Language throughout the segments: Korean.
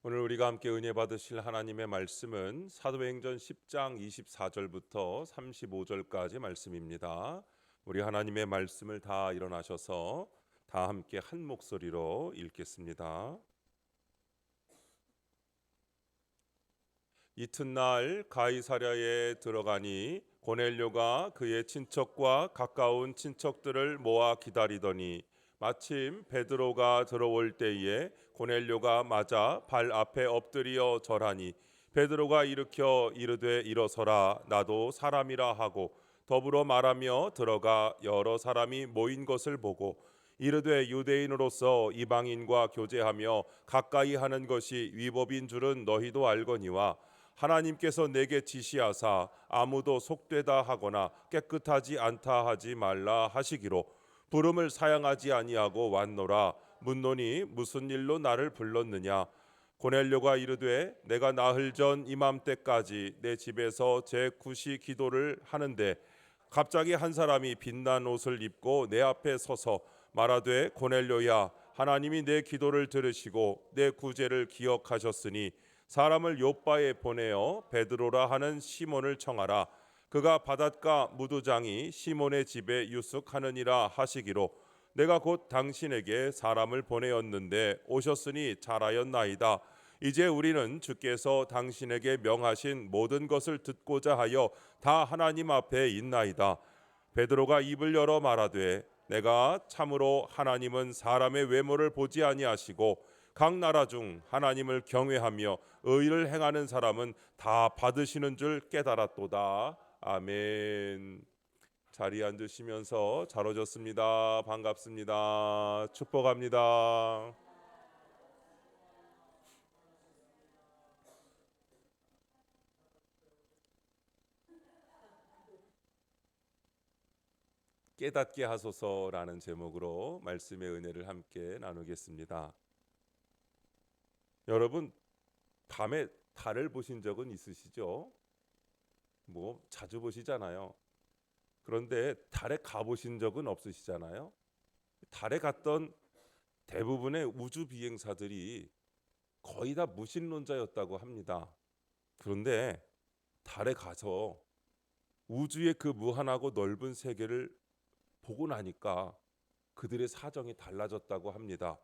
오늘 우리가 함께 은혜 받으실 하나님의 말씀은 사도행전 10장 24절부터 35절까지 말씀입니다. 우리 하나님의 말씀을 다 일어나셔서 다 함께 한 목소리로 읽겠습니다. 이튿날 가이사랴에 들어가니 고넬료가 그의 친척과 가까운 친척들을 모아 기다리더니 마침 베드로가 들어올 때에 고넬료가 맞아 발 앞에 엎드려 절하니 베드로가 일으켜 이르되 일어서라 나도 사람이라 하고 더불어 말하며 들어가 여러 사람이 모인 것을 보고 이르되 유대인으로서 이방인과 교제하며 가까이 하는 것이 위법인 줄은 너희도 알거니와 하나님께서 내게 지시하사 아무도 속되다 하거나 깨끗하지 않다 하지 말라 하시기로 부름을 사양하지 아니하고 왔노라. 묻노니 무슨 일로 나를 불렀느냐. 고넬료가 이르되 내가 나흘 전 이맘때까지 내 집에서 제 구시 기도를 하는데 갑자기 한 사람이 빛난 옷을 입고 내 앞에 서서 말하되 고넬료야 하나님이 내 기도를 들으시고 내 구제를 기억하셨으니 사람을 요바에 보내어 베드로라 하는 시몬을 청하라. 그가 바닷가 무두장이 시몬의 집에 유숙하느니라 하시기로 내가 곧 당신에게 사람을 보내었는데 오셨으니 잘하였나이다. 이제 우리는 주께서 당신에게 명하신 모든 것을 듣고자 하여 다 하나님 앞에 있나이다. 베드로가 입을 열어 말하되 내가 참으로 하나님은 사람의 외모를 보지 아니하시고 각 나라 중 하나님을 경외하며 의를 행하는 사람은 다 받으시는 줄 깨달았도다. 아멘. 자리에 앉으시면서 잘 오셨습니다. 반갑습니다. 축복합니다. 깨닫게 하소서라는 제목으로 말씀의 은혜를 함께 나누겠습니다. 여러분 밤에 달을 보신 적은 있으시죠? 뭐 자주 보시잖아요. 그런데 달에 가보신 적은 없으시잖아요. 달에 갔던 대부분의 우주 비행사들이 거의 다 무신론자였다고 합니다. 그런데 달에 가서 우주의 그 무한하고 넓은 세계를 보고 나니까 그들의 사정이 달라졌다고 합니다.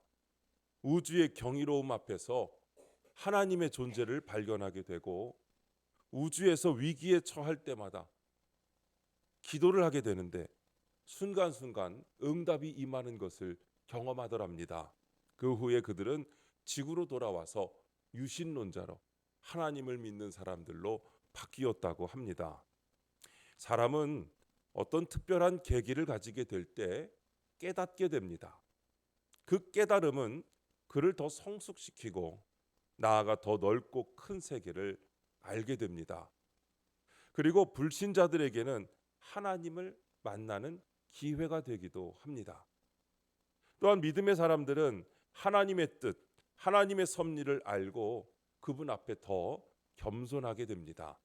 우주의 경이로움 앞에서 하나님의 존재를 발견하게 되고 우주에서 위기에 처할 때마다 기도를 하게 되는데 순간순간 응답이 임하는 것을 경험하더랍니다. 그 후에 그들은 지구로 돌아와서 유신론자로 하나님을 믿는 사람들로 바뀌었다고 합니다. 사람은 어떤 특별한 계기를 가지게 될 때 깨닫게 됩니다. 그 깨달음은 그를 더 성숙시키고 나아가 더 넓고 큰 세계를 알게 됩니다. 그리고 불신자들에게는 하나님을 만나는 기회가 되기도 합니다. 또한 믿음의 사람들은 하나님의 뜻, 하나님의 섭리를 알고 그분 앞에 더 겸손하게 됩니다.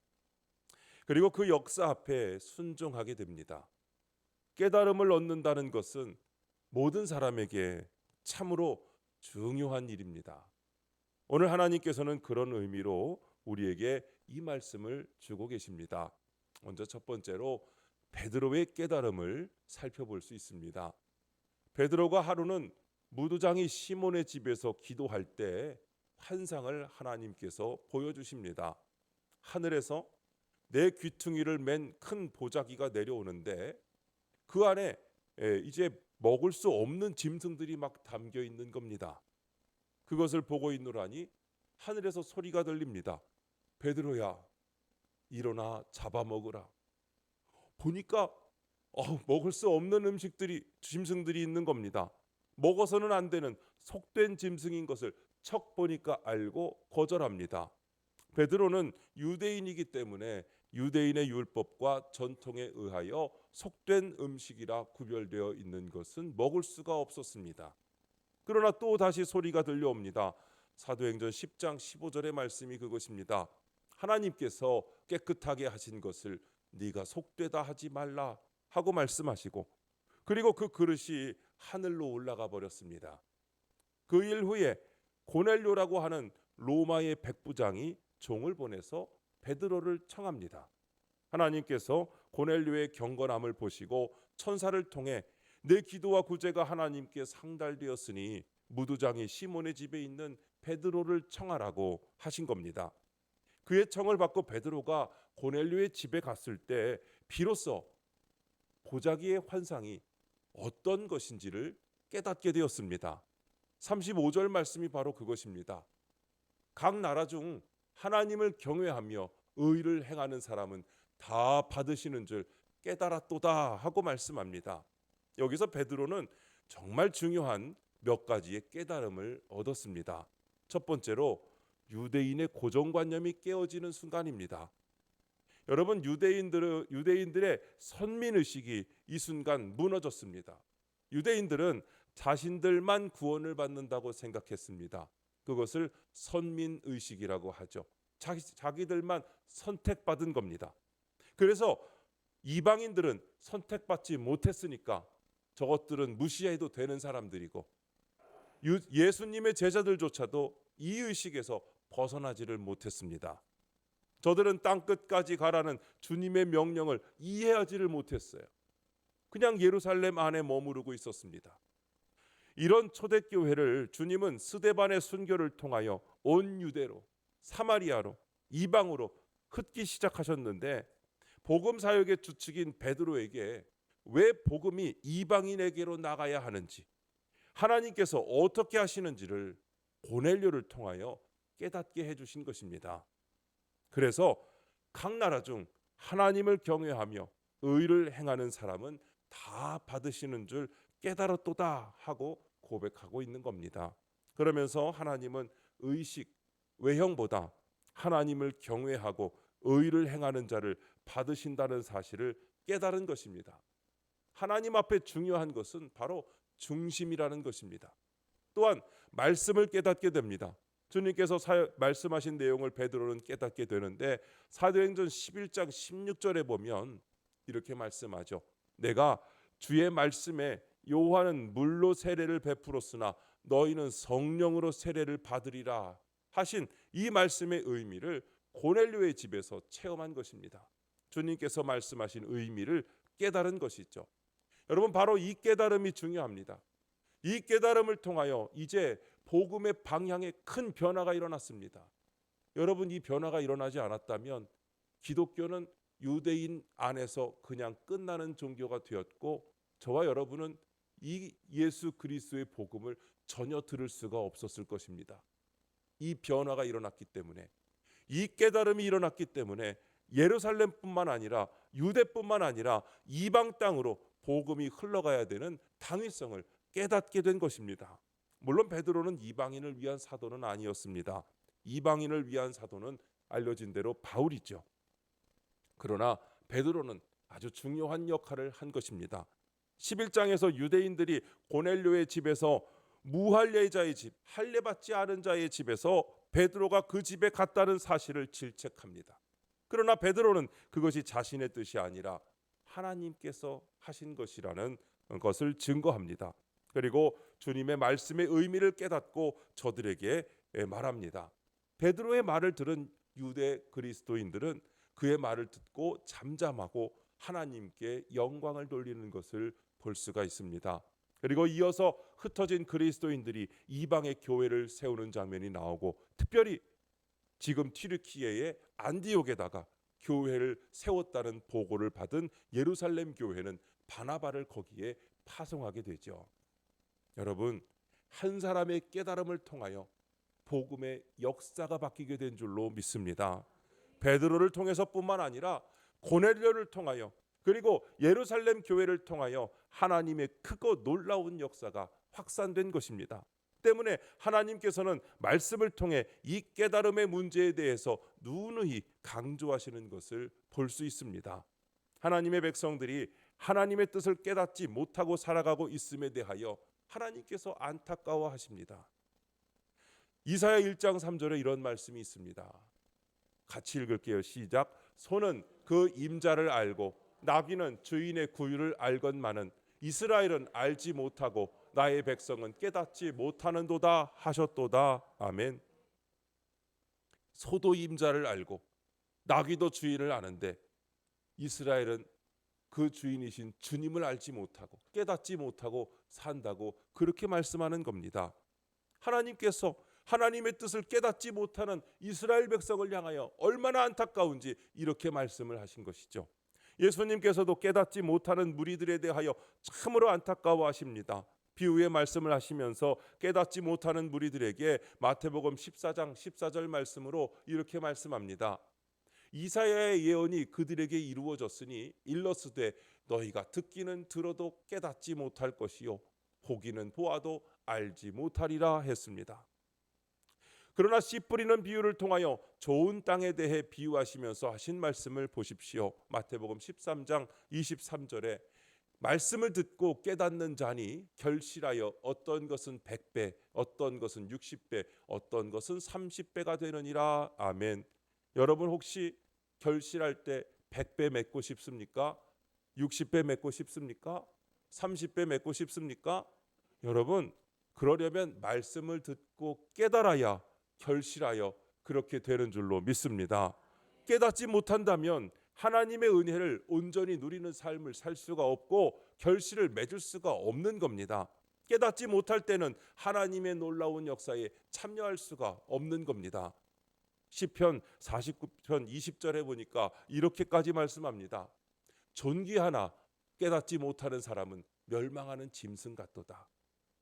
그리고 그 역사 앞에 순종하게 됩니다. 깨달음을 얻는다는 것은 모든 사람에게 참으로 중요한 일입니다. 오늘 하나님께서는 그런 의미로 우리에게 이 말씀을 주고 계십니다. 먼저 첫 번째로 베드로의 깨달음을 살펴볼 수 있습니다. 베드로가 하루는 무두장이 시몬의 집에서 기도할 때 환상을 하나님께서 보여주십니다. 하늘에서 내 귀퉁이를 맨 큰 보자기가 내려오는데 그 안에 이제 먹을 수 없는 짐승들이 막 담겨 있는 겁니다. 그것을 보고 있노라니 하늘에서 소리가 들립니다. 베드로야, 일어나 잡아먹으라. 보니까 먹을 수 없는 짐승들이 있는 겁니다. 먹어서는 안 되는 속된 짐승인 것을 척 보니까 알고 거절합니다. 베드로는 유대인이기 때문에 유대인의 율법과 전통에 의하여 속된 음식이라 구별되어 있는 것은 먹을 수가 없었습니다. 그러나 또 다시 소리가 들려옵니다. 사도행전 10장 15절의 말씀이 그것입니다. 하나님께서 깨끗하게 하신 것을 네가 속되다 하지 말라 하고 말씀하시고 그리고 그 그릇이 하늘로 올라가 버렸습니다. 그 일 후에 고넬료라고 하는 로마의 백부장이 종을 보내서 베드로를 청합니다. 하나님께서 고넬료의 경건함을 보시고 천사를 통해 내 기도와 구제가 하나님께 상달되었으니 무두장이 시몬의 집에 있는 베드로를 청하라고 하신 겁니다. 그의 청을 받고 베드로가 고넬료의 집에 갔을 때 비로소 보자기의 환상이 어떤 것인지를 깨닫게 되었습니다. 35절 말씀이 바로 그것입니다. 각 나라 중 하나님을 경외하며 의를 행하는 사람은 다 받으시는 줄 깨달았도다 하고 말씀합니다. 여기서 베드로는 정말 중요한 몇 가지의 깨달음을 얻었습니다. 첫 번째로 유대인의 고정관념이 깨어지는 순간입니다. 여러분, 유대인들의 선민의식이 이 순간 무너졌습니다. 유대인들은 자신들만 구원을 받는다고 생각했습니다. 그것을 선민의식이라고 하죠. 자기들만 선택받은 겁니다. 그래서 이방인들은 선택받지 못했으니까 저것들은 무시해도 되는 사람들이고, 예수님의 제자들조차도 이 의식에서 벗어나지를 못했습니다. 저들은 땅끝까지 가라는 주님의 명령을 이해하지를 못했어요. 그냥 예루살렘 안에 머무르고 있었습니다. 이런 초대교회를 주님은 스데반의 순교를 통하여 온 유대로, 사마리아로, 이방으로 흩기 시작하셨는데, 복음 사역의 주축인 베드로에게 왜 복음이 이방인에게로 나가야 하는지, 하나님께서 어떻게 하시는지를 고넬료를 통하여 깨닫게 해주신 것입니다. 그래서 각 나라 중 하나님을 경외하며 의를 행하는 사람은 다 받으시는 줄 깨달았도다 하고 고백하고 있는 겁니다. 그러면서 하나님은 의식, 외형보다 하나님을 경외하고 의를 행하는 자를 받으신다는 사실을 깨달은 것입니다. 하나님 앞에 중요한 것은 바로 중심이라는 것입니다. 또한 말씀을 깨닫게 됩니다. 주님께서 말씀하신 내용을 베드로는 깨닫게 되는데, 사도행전 11장 16절에 보면 이렇게 말씀하죠. 내가 주의 말씀에 요한은 물로 세례를 베풀었으나 너희는 성령으로 세례를 받으리라 하신 이 말씀의 의미를 고넬료의 집에서 체험한 것입니다. 주님께서 말씀하신 의미를 깨달은 것이죠. 여러분, 바로 이 깨달음이 중요합니다. 이 깨달음을 통하여 이제 복음의 방향에 큰 변화가 일어났습니다. 여러분, 이 변화가 일어나지 않았다면 기독교는 유대인 안에서 그냥 끝나는 종교가 되었고, 저와 여러분은 이 예수 그리스도의 복음을 전혀 들을 수가 없었을 것입니다. 이 변화가 일어났기 때문에, 이 깨달음이 일어났기 때문에 예루살렘뿐만 아니라 유대뿐만 아니라 이방 땅으로 복음이 흘러가야 되는 당위성을 깨닫게 된 것입니다. 물론 베드로는 이방인을 위한 사도는 아니었습니다. 이방인을 위한 사도는 알려진 대로 바울이죠. 그러나 베드로는 아주 중요한 역할을 한 것입니다. 11장에서 유대인들이 고넬료의 집에서 무할례자의 집, 할례받지 않은 자의 집에서 베드로가 그 집에 갔다는 사실을 질책합니다. 그러나 베드로는 그것이 자신의 뜻이 아니라 하나님께서 하신 것이라는 것을 증거합니다. 그리고 주님의 말씀의 의미를 깨닫고 저들에게 말합니다. 베드로의 말을 들은 유대 그리스도인들은 그의 말을 듣고 잠잠하고 하나님께 영광을 돌리는 것을 볼 수가 있습니다. 그리고 이어서 흩어진 그리스도인들이 이방의 교회를 세우는 장면이 나오고, 특별히 지금 튀르키예의 안디옥에다가 교회를 세웠다는 보고를 받은 예루살렘 교회는 바나바를 거기에 파송하게 되죠. 여러분, 한 사람의 깨달음을 통하여 복음의 역사가 바뀌게 된 줄로 믿습니다. 베드로를 통해서뿐만 아니라 고넬료를 통하여, 그리고 예루살렘 교회를 통하여 하나님의 크고 놀라운 역사가 확산된 것입니다. 때문에 하나님께서는 말씀을 통해 이 깨달음의 문제에 대해서 누누이 강조하시는 것을 볼 수 있습니다. 하나님의 백성들이 하나님의 뜻을 깨닫지 못하고 살아가고 있음에 대하여 하나님께서 안타까워하십니다. 이사야 1장 3절에 이런 말씀이 있습니다. 같이 읽을게요. 시작. 소는 그 임자를 알고 나귀는 주인의 구유를 알건만은 이스라엘은 알지 못하고 나의 백성은 깨닫지 못하는도다 하셨도다. 아멘. 소도 임자를 알고 나귀도 주인을 아는데 이스라엘은 그 주인이신 주님을 알지 못하고 깨닫지 못하고 산다고 그렇게 말씀하는 겁니다. 하나님께서 하나님의 뜻을 깨닫지 못하는 이스라엘 백성을 향하여 얼마나 안타까운지 이렇게 말씀을 하신 것이죠. 예수님께서도 깨닫지 못하는 무리들에 대하여 참으로 안타까워하십니다. 비유의 말씀을 하시면서 깨닫지 못하는 무리들에게 마태복음 14장 14절 말씀으로 이렇게 말씀합니다. 이사야의 예언이 그들에게 이루어졌으니 일러스되 너희가 듣기는 들어도 깨닫지 못할 것이요 보기는 보아도 알지 못하리라 했습니다. 그러나 씨 뿌리는 비유를 통하여 좋은 땅에 대해 비유하시면서 하신 말씀을 보십시오. 마태복음 13장 23절에 말씀을 듣고 깨닫는 자니 결실하여 어떤 것은 100배, 어떤 것은 60배, 어떤 것은 30배가 되느니라. 아멘. 여러분 혹시 결실할 때 100배 맺고 싶습니까? 60배 맺고 싶습니까? 30배 맺고 싶습니까? 여러분 그러려면 말씀을 듣고 깨달아야 결실하여 그렇게 되는 줄로 믿습니다. 깨닫지 못한다면 하나님의 은혜를 온전히 누리는 삶을 살 수가 없고 결실을 맺을 수가 없는 겁니다. 깨닫지 못할 때는 하나님의 놀라운 역사에 참여할 수가 없는 겁니다. 시편 49편 20절에 보니까 이렇게까지 말씀합니다. 존귀하나 깨닫지 못하는 사람은 멸망하는 짐승 같도다.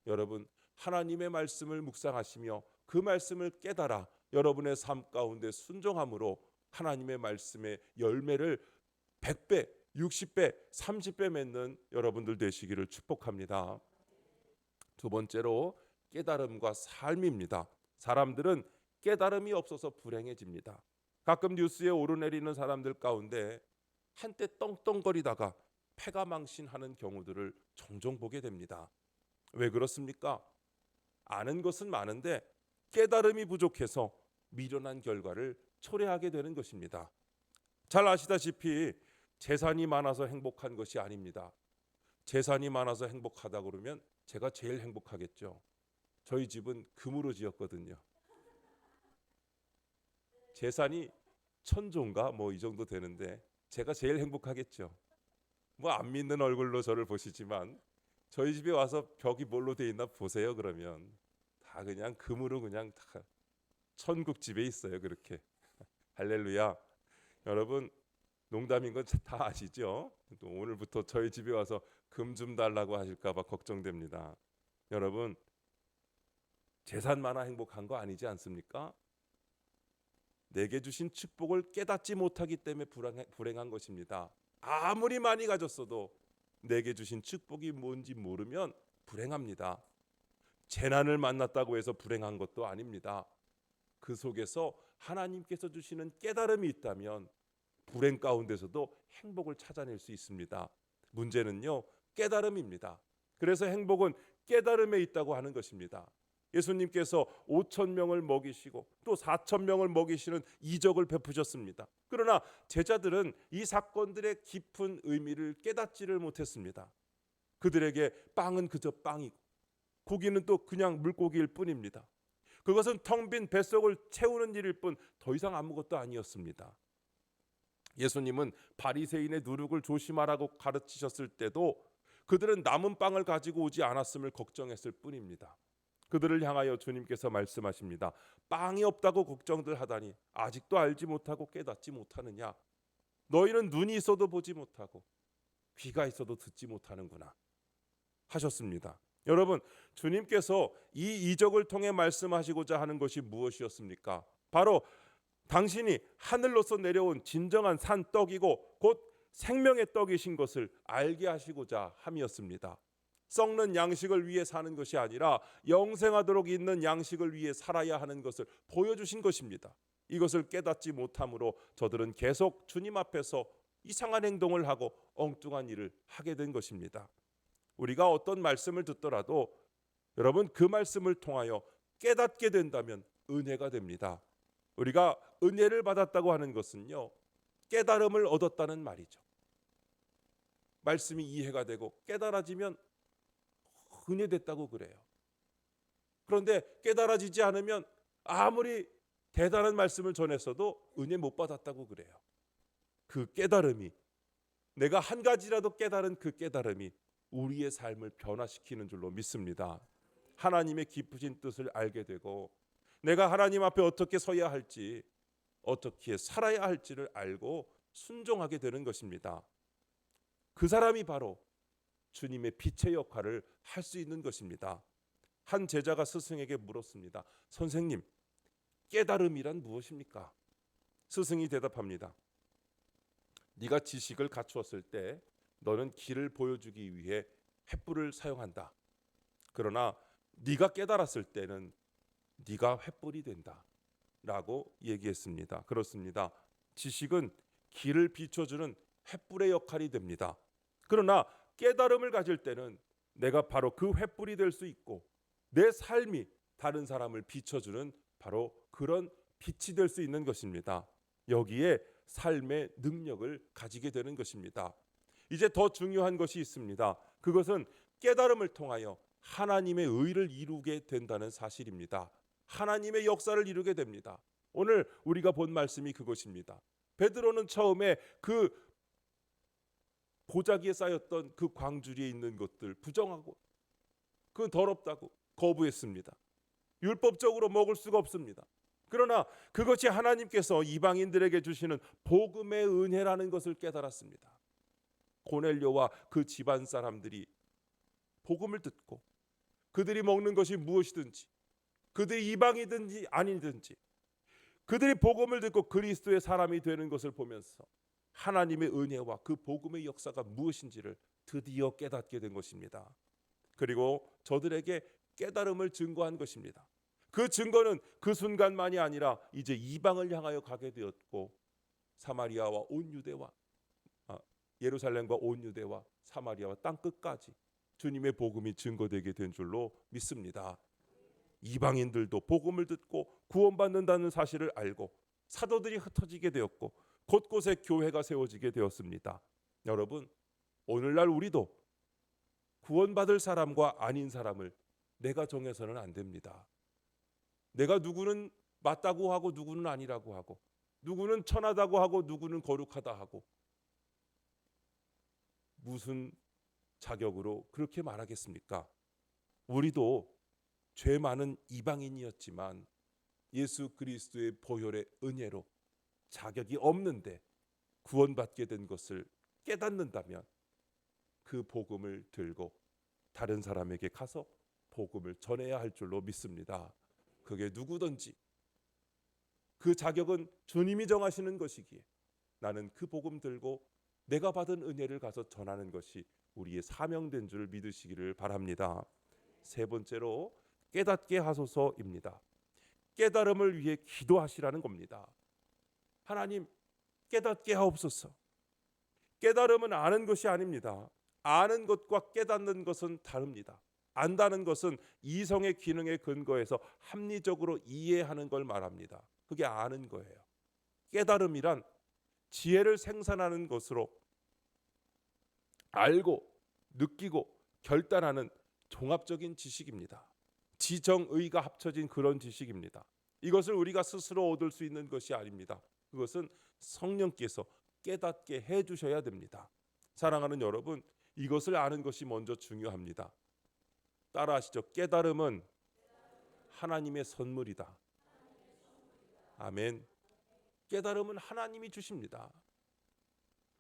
여러분 하나님의 말씀을 묵상하시며 그 말씀을 깨달아 여러분의 삶 가운데 순종함으로 하나님의 말씀의 열매를 100배, 60배, 30배 맺는 여러분들 되시기를 축복합니다. 두 번째로 깨달음과 삶입니다. 사람들은 깨달음이 없어서 불행해집니다. 가끔 뉴스에 오르내리는 사람들 가운데 한때 떵떵거리다가 패가 망신하는 경우들을 종종 보게 됩니다. 왜 그렇습니까? 아는 것은 많은데 깨달음이 부족해서 미련한 결과를 초래하게 되는 것입니다. 잘 아시다시피 재산이 많아서 행복한 것이 아닙니다. 재산이 많아서 행복하다 그러면 제가 제일 행복하겠죠. 저희 집은 금으로 지었거든요. 재산이 1000조인가 뭐 이 정도 되는데 제가 제일 행복하겠죠. 뭐 안 믿는 얼굴로 저를 보시지만 저희 집에 와서 벽이 뭘로 돼 있나 보세요. 그러면 다 그냥 금으로 그냥 다 천국 집에 있어요. 그렇게. 할렐루야. 여러분 농담인 건 다 아시죠? 또 오늘부터 저희 집에 와서 금 좀 달라고 하실까 봐 걱정됩니다. 여러분 재산 많아 행복한 거 아니지 않습니까? 내게 주신 축복을 깨닫지 못하기 때문에 불행한 것입니다. 아무리 많이 가졌어도 내게 주신 축복이 뭔지 모르면 불행합니다. 재난을 만났다고 해서 불행한 것도 아닙니다. 그 속에서 하나님께서 주시는 깨달음이 있다면 불행 가운데서도 행복을 찾아낼 수 있습니다. 문제는요, 깨달음입니다. 그래서 행복은 깨달음에 있다고 하는 것입니다. 예수님께서 5,000명을 먹이시고 또 4,000명을 먹이시는 이적을 베푸셨습니다. 그러나 제자들은 이 사건들의 깊은 의미를 깨닫지를 못했습니다. 그들에게 빵은 그저 빵이고 고기는 또 그냥 물고기일 뿐입니다. 그것은 텅 빈 뱃속을 채우는 일일 뿐 더 이상 아무것도 아니었습니다. 예수님은 바리새인의 누룩을 조심하라고 가르치셨을 때도 그들은 남은 빵을 가지고 오지 않았음을 걱정했을 뿐입니다. 그들을 향하여 주님께서 말씀하십니다. 빵이 없다고 걱정들 하다니 아직도 알지 못하고 깨닫지 못하느냐? 너희는 눈이 있어도 보지 못하고 귀가 있어도 듣지 못하는구나 하셨습니다. 여러분 주님께서 이 이적을 통해 말씀하시고자 하는 것이 무엇이었습니까? 바로 당신이 하늘로서 내려온 진정한 산 떡이고 곧 생명의 떡이신 것을 알게 하시고자 함이었습니다. 썩는 양식을 위해 사는 것이 아니라 영생하도록 있는 양식을 위해 살아야 하는 것을 보여주신 것입니다. 이것을 깨닫지 못함으로 저들은 계속 주님 앞에서 이상한 행동을 하고 엉뚱한 일을 하게 된 것입니다. 우리가 어떤 말씀을 듣더라도 여러분 그 말씀을 통하여 깨닫게 된다면 은혜가 됩니다. 우리가 은혜를 받았다고 하는 것은요, 깨달음을 얻었다는 말이죠. 말씀이 이해가 되고 깨달아지면 은혜 됐다고 그래요. 그런데 깨달아지지 않으면 아무리 대단한 말씀을 전했어도 은혜 못 받았다고 그래요. 그 깨달음이, 내가 한 가지라도 깨달은 그 깨달음이 우리의 삶을 변화시키는 줄로 믿습니다. 하나님의 깊으신 뜻을 알게 되고 내가 하나님 앞에 어떻게 서야 할지, 어떻게 살아야 할지를 알고 순종하게 되는 것입니다. 그 사람이 바로 주님의 빛의 역할을 할 수 있는 것입니다. 한 제자가 스승에게 물었습니다. 선생님, 깨달음이란 무엇입니까? 스승이 대답합니다. 네가 지식을 갖추었을 때 너는 길을 보여주기 위해 횃불을 사용한다. 그러나 네가 깨달았을 때는 네가 횃불이 된다 라고 얘기했습니다. 그렇습니다. 지식은 길을 비춰주는 횃불의 역할이 됩니다. 그러나 깨달음을 가질 때는 내가 바로 그 횃불이 될 수 있고 내 삶이 다른 사람을 비춰주는 바로 그런 빛이 될 수 있는 것입니다. 여기에 삶의 능력을 가지게 되는 것입니다. 이제 더 중요한 것이 있습니다. 그것은 깨달음을 통하여 하나님의 의를 이루게 된다는 사실입니다. 하나님의 역사를 이루게 됩니다. 오늘 우리가 본 말씀이 그것입니다. 베드로는 처음에 그 보자기에 쌓였던 그 광주리에 있는 것들 부정하고 그 더럽다고 거부했습니다. 율법적으로 먹을 수가 없습니다. 그러나 그것이 하나님께서 이방인들에게 주시는 복음의 은혜라는 것을 깨달았습니다. 고넬료와 그 집안 사람들이 복음을 듣고 그들이 먹는 것이 무엇이든지, 그들이 이방이든지 아니든지 그들이 복음을 듣고 그리스도의 사람이 되는 것을 보면서 하나님의 은혜와 그 복음의 역사가 무엇인지를 드디어 깨닫게 된 것입니다. 그리고 저들에게 깨달음을 증거한 것입니다. 그 증거는 그 순간만이 아니라 이제 이방을 향하여 가게 되었고 사마리아와 온 유대와 예루살렘과 온 유대와 사마리아와 땅 끝까지 주님의 복음이 증거되게 된 줄로 믿습니다. 이방인들도 복음을 듣고 구원받는다는 사실을 알고 사도들이 흩어지게 되었고 곳곳에 교회가 세워지게 되었습니다. 여러분, 오늘날 우리도 구원받을 사람과 아닌 사람을 내가 정해서는 안 됩니다. 내가 누구는 맞다고 하고 누구는 아니라고 하고 누구는 천하다고 하고 누구는 거룩하다 하고 무슨 자격으로 그렇게 말하겠습니까? 우리도 죄 많은 이방인이었지만 예수 그리스도의 보혈의 은혜로 자격이 없는데 구원받게 된 것을 깨닫는다면 그 복음을 들고 다른 사람에게 가서 복음을 전해야 할 줄로 믿습니다. 그게 누구든지 그 자격은 주님이 정하시는 것이기에 나는 그 복음 들고 내가 받은 은혜를 가서 전하는 것이 우리의 사명된 줄 믿으시기를 바랍니다. 세 번째로 깨닫게 하소서입니다. 깨달음을 위해 기도하시라는 겁니다. 하나님, 깨닫게 하옵소서. 깨달음은 아는 것이 아닙니다. 아는 것과 깨닫는 것은 다릅니다. 안다는 것은 이성의 기능에 근거해서 합리적으로 이해하는 걸 말합니다. 그게 아는 거예요. 깨달음이란 지혜를 생산하는 것으로 알고 느끼고 결단하는 종합적인 지식입니다. 지정의가 합쳐진 그런 지식입니다. 이것을 우리가 스스로 얻을 수 있는 것이 아닙니다. 그것은 성령께서 깨닫게 해주셔야 됩니다. 사랑하는 여러분, 이것을 아는 것이 먼저 중요합니다. 따라하시죠. 깨달음은 하나님의 선물이다. 아멘. 깨달음은 하나님이 주십니다.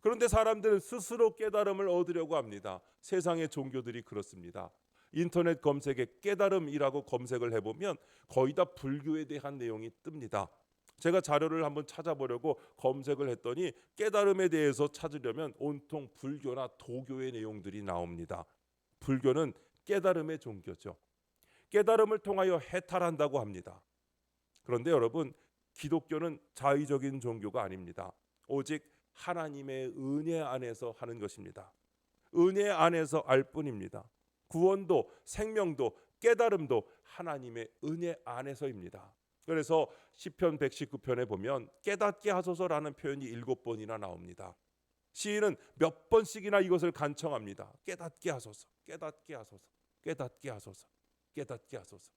그런데 사람들은 스스로 깨달음을 얻으려고 합니다. 세상의 종교들이 그렇습니다. 인터넷 검색에 깨달음이라고 검색을 해보면 거의 다 불교에 대한 내용이 뜹니다. 제가 자료를 한번 찾아보려고 검색을 했더니 깨달음에 대해서 찾으려면 온통 불교나 도교의 내용들이 나옵니다. 불교는 깨달음의 종교죠. 깨달음을 통하여 해탈한다고 합니다. 그런데 여러분, 기독교는 자의적인 종교가 아닙니다. 오직 하나님의 은혜 안에서 하는 것입니다. 은혜 안에서 알 뿐입니다. 구원도 생명도 깨달음도 하나님의 은혜 안에서입니다. 그래서 시편 119편에 보면 깨닫게 하소서라는 표현이 7번이나 나옵니다. 시인은 몇 번씩이나 이것을 간청합니다. 깨닫게 하소서, 깨닫게 하소서, 깨닫게 하소서, 깨닫게 하소서.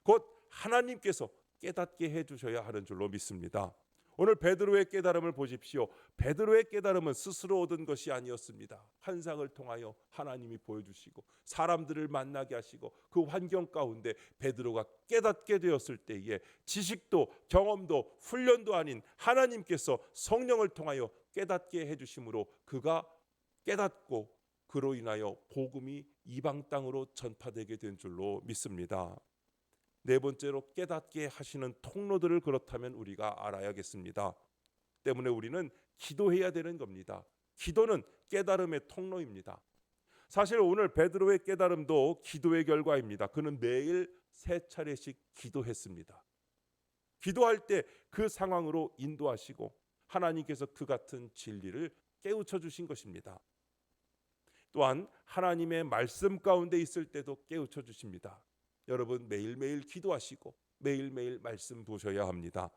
곧 하나님께서 깨닫게 해주셔야 하는 줄로 믿습니다. 오늘 베드로의 깨달음을 보십시오. 베드로의 깨달음은 스스로 얻은 것이 아니었습니다. 환상을 통하여 하나님이 보여주시고 사람들을 만나게 하시고 그 환경 가운데 베드로가 깨닫게 되었을 때에 지식도 경험도 훈련도 아닌 하나님께서 성령을 통하여 깨닫게 해주심으로 그가 깨닫고 그로 인하여 복음이 이방 땅으로 전파되게 된 줄로 믿습니다. 네 번째로 깨닫게 하시는 통로들을 그렇다면 우리가 알아야겠습니다. 때문에 우리는 기도해야 되는 겁니다. 기도는 깨달음의 통로입니다. 사실 오늘 베드로의 깨달음도 기도의 결과입니다. 그는 매일 3차례씩 기도했습니다. 기도할 때 그 상황으로 인도하시고 하나님께서 그 같은 진리를 깨우쳐 주신 것입니다. 또한 하나님의 말씀 가운데 있을 때도 깨우쳐 주십니다. 여러분 매일매일 기도하시고 매일매일 말씀 보셔야 합니다.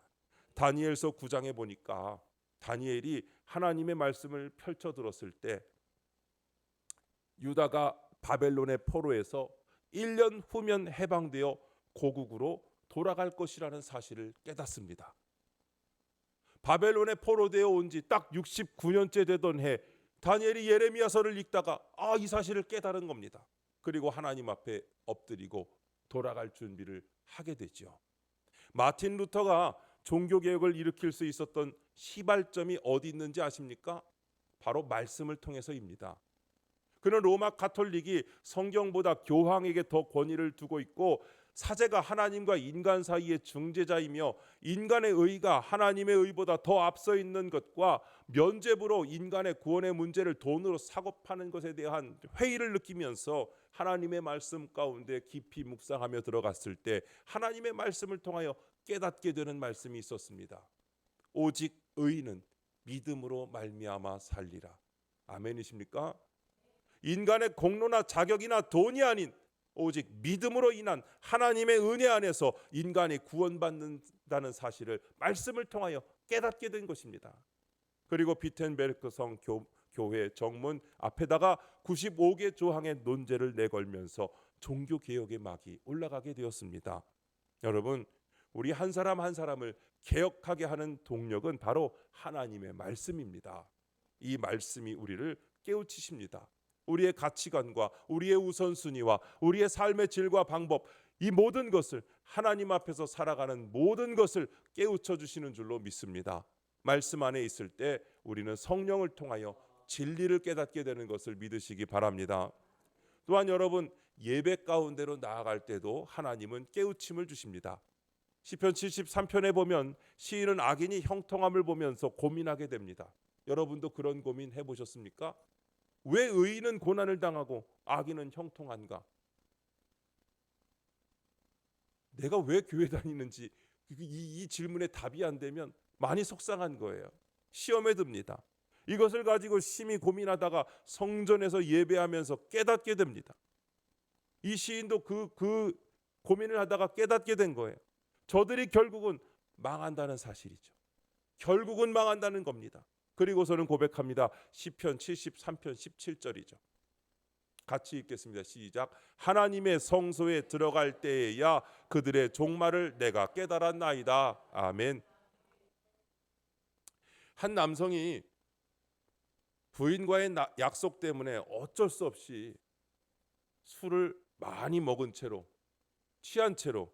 다니엘서 9장에 보니까 다니엘이 하나님의 말씀을 펼쳐 들었을 때 유다가 바벨론의 포로에서 1년 후면 해방되어 고국으로 돌아갈 것이라는 사실을 깨닫습니다. 바벨론의 포로되어 온 지 딱 69년째 되던 해 다니엘이 예레미야서를 읽다가 이 사실을 깨달은 겁니다. 그리고 하나님 앞에 엎드리고 돌아갈 준비를 하게 되죠. 마틴 루터가 종교개혁을 일으킬 수 있었던 시발점이 어디 있는지 아십니까? 바로 말씀을 통해서입니다. 그는 로마 가톨릭이 성경보다 교황에게 더 권위를 두고 있고 사제가 하나님과 인간 사이의 중재자이며 인간의 의가 하나님의 의보다 더 앞서 있는 것과 면죄부로 인간의 구원의 문제를 돈으로 사고 파는 것에 대한 회의를 느끼면서 하나님의 말씀 가운데 깊이 묵상하며 들어갔을 때 하나님의 말씀을 통하여 깨닫게 되는 말씀이 있었습니다. 오직 의인은 믿음으로 말미암아 살리라. 아멘이십니까? 인간의 공로나 자격이나 돈이 아닌 오직 믿음으로 인한 하나님의 은혜 안에서 인간이 구원받는다는 사실을 말씀을 통하여 깨닫게 된 것입니다. 그리고 비텐베르크 성 교회 정문 앞에다가 95개 조항의 논제를 내걸면서 종교개혁의 막이 올라가게 되었습니다. 여러분 우리 한 사람 한 사람을 개혁하게 하는 동력은 바로 하나님의 말씀입니다. 이 말씀이 우리를 깨우치십니다. 우리의 가치관과 우리의 우선순위와 우리의 삶의 질과 방법 이 모든 것을 하나님 앞에서 살아가는 모든 것을 깨우쳐 주시는 줄로 믿습니다. 말씀 안에 있을 때 우리는 성령을 통하여 진리를 깨닫게 되는 것을 믿으시기 바랍니다. 또한 여러분 예배 가운데로 나아갈 때도 하나님은 깨우침을 주십니다. 시편 73편에 보면 시인은 악인이 형통함을 보면서 고민하게 됩니다. 여러분도 그런 고민 해보셨습니까? 왜 의인은 고난을 당하고 악인은 형통한가? 내가 왜 교회 다니는지 이 질문에 답이 안 되면 많이 속상한 거예요. 시험에 듭니다. 이것을 가지고 심히 고민하다가 성전에서 예배하면서 깨닫게 됩니다. 이 시인도 그 고민을 하다가 깨닫게 된 거예요. 저들이 결국은 망한다는 사실이죠. 결국은 망한다는 겁니다. 그리고서는 고백합니다. 시편 73편 17절이죠. 같이 읽겠습니다. 시작. 하나님의 성소에 들어갈 때에야 그들의 종말을 내가 깨달았나이다. 아멘. 한 남성이 부인과의 약속 때문에 어쩔 수 없이 술을 많이 먹은 채로 취한 채로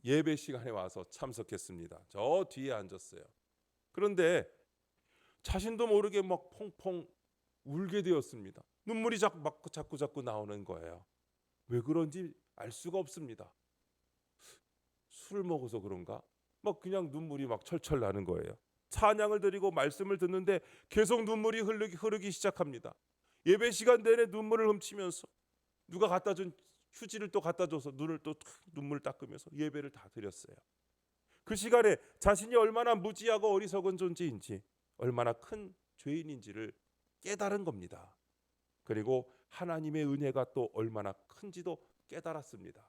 예배 시간에 와서 참석했습니다. 저 뒤에 앉았어요. 그런데 자신도 모르게 막 펑펑 울게 되었습니다. 눈물이 자꾸 나오는 거예요. 왜 그런지 알 수가 없습니다. 술을 먹어서 그런가? 막 그냥 눈물이 막 철철 나는 거예요. 찬양을 드리고 말씀을 듣는데 계속 눈물이 흐르기 시작합니다. 예배 시간 내내 눈물을 훔치면서 누가 갖다 준 휴지를 또 갖다 줘서 눈물 닦으면서 예배를 다 드렸어요. 그 시간에 자신이 얼마나 무지하고 어리석은 존재인지 얼마나 큰 죄인인지를 깨달은 겁니다. 그리고 하나님의 은혜가 또 얼마나 큰지도 깨달았습니다.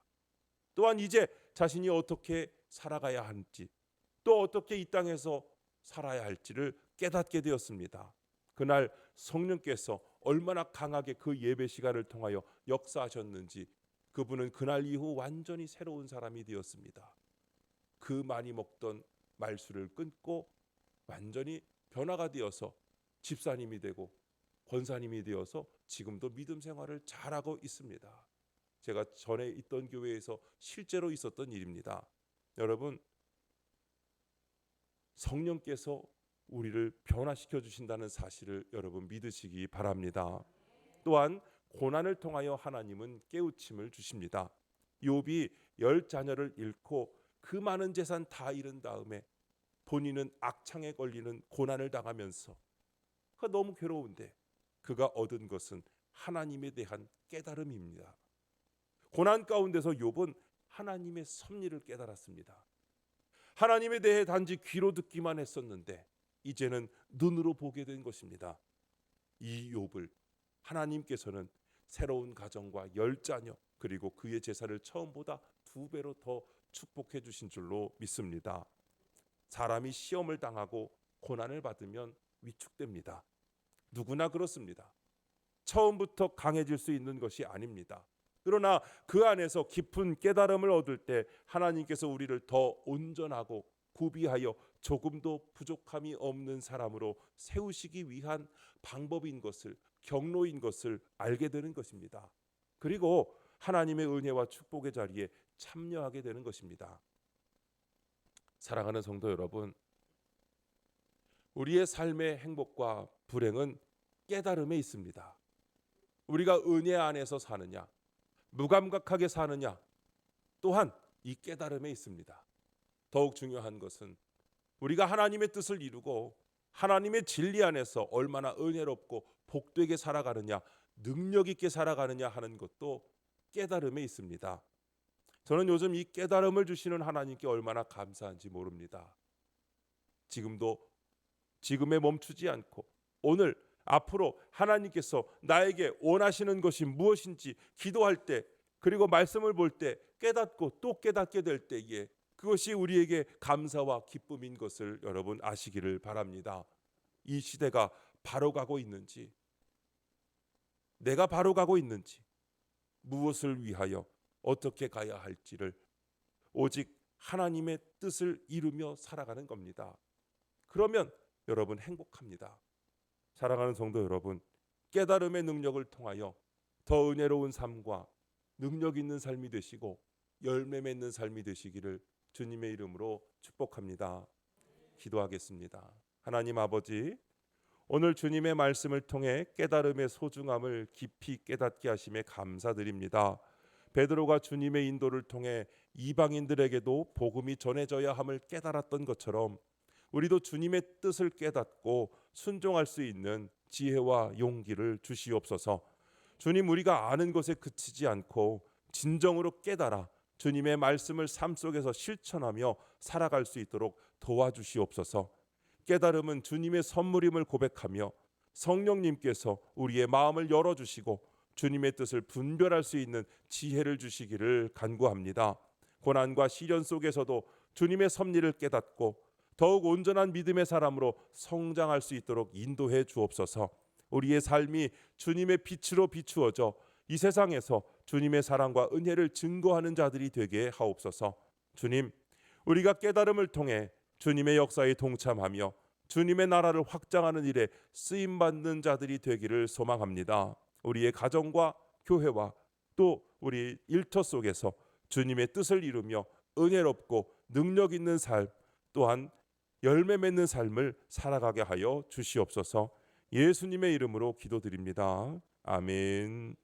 또한 이제 자신이 어떻게 살아가야 할지 또 어떻게 이 땅에서 살아야 할지를 깨닫게 되었습니다. 그날 성령께서 얼마나 강하게 그 예배 시간을 통하여 역사하셨는지 그분은 그날 이후 완전히 새로운 사람이 되었습니다. 그 많이 먹던 말술을 끊고 완전히 변화가 되어서 집사님이 되고 권사님이 되어서 지금도 믿음 생활을 잘하고 있습니다. 제가 전에 있던 교회에서 실제로 있었던 일입니다. 여러분, 성령께서 우리를 변화시켜 주신다는 사실을 여러분 믿으시기 바랍니다. 또한 고난을 통하여 하나님은 깨우침을 주십니다. 욥이 10자녀를 잃고 그 많은 재산 다 잃은 다음에 본인은 악창에 걸리는 고난을 당하면서 그가 너무 괴로운데 그가 얻은 것은 하나님에 대한 깨달음입니다. 고난 가운데서 욥은 하나님의 섭리를 깨달았습니다. 하나님에 대해 단지 귀로 듣기만 했었는데 이제는 눈으로 보게 된 것입니다. 이 욥을 하나님께서는 새로운 가정과 10자녀 그리고 그의 재산을 처음보다 2배로 더 축복해 주신 줄로 믿습니다. 사람이 시험을 당하고 고난을 받으면 위축됩니다. 누구나 그렇습니다. 처음부터 강해질 수 있는 것이 아닙니다. 그러나 그 안에서 깊은 깨달음을 얻을 때 하나님께서 우리를 더 온전하고 구비하여 조금도 부족함이 없는 사람으로 세우시기 위한 방법인 것을, 경로인 것을 알게 되는 것입니다. 그리고 하나님의 은혜와 축복의 자리에 참여하게 되는 것입니다. 사랑하는 성도 여러분, 우리의 삶의 행복과 불행은 깨달음에 있습니다. 우리가 은혜 안에서 사느냐, 무감각하게 사느냐, 또한 이 깨달음에 있습니다. 더욱 중요한 것은 우리가 하나님의 뜻을 이루고 하나님의 진리 안에서 얼마나 은혜롭고 복되게 살아가느냐, 능력 있게 살아가느냐 하는 것도 깨달음에 있습니다. 저는 요즘 이 깨달음을 주시는 하나님께 얼마나 감사한지 모릅니다. 지금에 멈추지 않고 오늘 앞으로 하나님께서 나에게 원하시는 것이 무엇인지 기도할 때, 그리고 말씀을 볼 때 깨닫고 또 깨닫게 될 때에 그것이 우리에게 감사와 기쁨인 것을 여러분 아시기를 바랍니다. 이 시대가 바로 가고 있는지, 내가 바로 가고 있는지, 무엇을 위하여 어떻게 가야 할지를 오직 하나님의 뜻을 이루며 살아가는 겁니다. 그러면 여러분 행복합니다. 사랑하는 성도 여러분, 깨달음의 능력을 통하여 더 은혜로운 삶과 능력 있는 삶이 되시고 열매 맺는 삶이 되시기를 주님의 이름으로 축복합니다. 기도하겠습니다. 하나님 아버지, 오늘 주님의 말씀을 통해 깨달음의 소중함을 깊이 깨닫게 하심에 감사드립니다. 베드로가 주님의 인도를 통해 이방인들에게도 복음이 전해져야 함을 깨달았던 것처럼 우리도 주님의 뜻을 깨닫고 순종할 수 있는 지혜와 용기를 주시옵소서. 주님, 우리가 아는 것에 그치지 않고 진정으로 깨달아 주님의 말씀을 삶 속에서 실천하며 살아갈 수 있도록 도와주시옵소서. 깨달음은 주님의 선물임을 고백하며 성령님께서 우리의 마음을 열어주시고 주님의 뜻을 분별할 수 있는 지혜를 주시기를 간구합니다. 고난과 시련 속에서도 주님의 섭리를 깨닫고 더욱 온전한 믿음의 사람으로 성장할 수 있도록 인도해 주옵소서. 우리의 삶이 주님의 빛으로 비추어져 이 세상에서 주님의 사랑과 은혜를 증거하는 자들이 되게 하옵소서. 주님, 우리가 깨달음을 통해 주님의 역사에 동참하며 주님의 나라를 확장하는 일에 쓰임받는 자들이 되기를 소망합니다. 우리의 가정과 교회와 또 우리 일터 속에서 주님의 뜻을 이루며 은혜롭고 능력 있는 삶, 또한 열매 맺는 삶을 살아가게 하여 주시옵소서. 예수님의 이름으로 기도드립니다. 아멘.